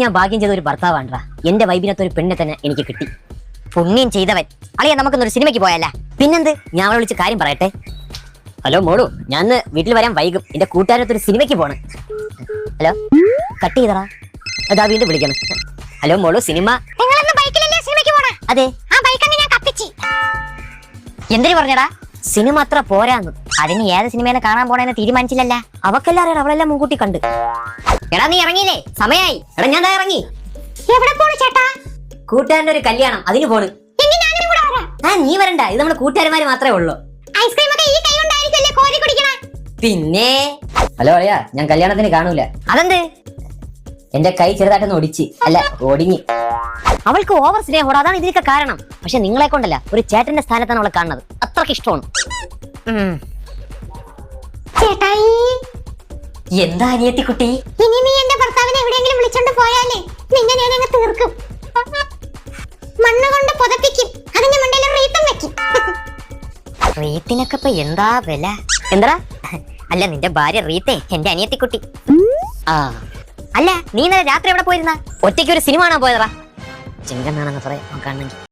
ഞാൻ ഭാഗ്യം ചെയ്ത ഒരു ഭർത്താവാണ്ടാ. എന്റെ വൈബിനകത്ത് ഒരു പെണ്ണെ തന്നെ എനിക്ക് കിട്ടി. പുണ്യം ചെയ്തവൻ. അളിയാ നമുക്കൊന്നൊരു സിനിമയ്ക്ക് പോയല്ല. പിന്നെന്ത്, ഞാൻ അവളെ വിളിച്ച് കാര്യം പറയട്ടെ. ഹലോ മോളു, ഞാൻ വീട്ടിൽ വരാൻ വൈകും. എന്റെ കൂട്ടുകാരത്തൊരു സിനിമയ്ക്ക് പോണ്. ഹലോ, കട്ട് ചെയ്തടാ. അതാ വീണ്ടും വിളിക്കണം. ഹലോ മോളു, സിനിമ. അതെ, എന്തിനു പറഞ്ഞടാ? സിനിമ അത്ര പോരാന്ന്. അതിന് ഏത് സിനിമയെ കാണാൻ പോണെന്ന് തീരുമാനിച്ചില്ലല്ല. അവക്കെല്ലാം അറിയാം, അവളെല്ലാം മുൻകൂട്ടി കണ്ട്. എടാ നീ ഇറങ്ങിയില്ലേ? സമയായി. എടാ ഞാൻ ഇറങ്ങി. എവിടെ പോണു ചേട്ടാ? കൂട്ടുകാരന്റെ ഒരു കല്യാണം, അതിന് പോണ്. നീ വരണ്ട, ഇത് നമ്മള് കൂട്ടുകാരന്മാര് മാത്രമേ ഉള്ളൂ. ഐസ്ക്രീം ഒക്കെ ഈ കൈ കൊണ്ടായിരിക്കല്ലേ കോരി കുടിക്കണേ? പിന്നെ ഹലോ അളിയാ, ഞാൻ കല്യാണത്തിന് കാണൂല. അതെന്ത്? എന്റെ കൈ ചെറുതായിട്ടൊന്ന് ഒടിച്ച്, അല്ല ഒടിഞ്ഞ്. അവൾക്ക് ഓവർ സ്നേഹോട്, അതാണ് ഇതിനൊക്കെ കാരണം. പക്ഷെ നിങ്ങളെ കൊണ്ടല്ല, ഒരു ചേട്ടന്റെ സ്ഥാനത്താണ് അവളെ കാണുന്നത്. അത്രക്ക് ഇഷ്ടമാണ്. ചേട്ടായി, എന്താ അനിയത്തിക്കുട്ടി? ഇനി നീ എന്റെ ഭർത്താവിനെ എവിടെയെങ്കിലും വിളിച്ചോണ്ട് പോയാലേ നിന്നെ ഞാൻ അങ്ങ് തീർക്കും. മണ്ണ് കൊണ്ട് പുതപ്പിക്കും, അതിന്റെ മണ്ടയിൽ റീത്തും വെക്കും. റീത്തിനൊക്കെ ഇപ്പൊ എന്താ വില? എന്താ? അല്ല, നിന്റെ ഭാര്യ റീത്തേ എന്റെ അനിയത്തിക്കുട്ടി. ആ അല്ല, നീ ഇന്നലെ രാത്രി എവിടെ പോയിരുന്ന? ഒറ്റയ്ക്ക് ഒരു സിനിമ കാണാൻ പോയതാ? ചിങ്കനാണെന്ന് പറയാം കാണണമെങ്കിൽ.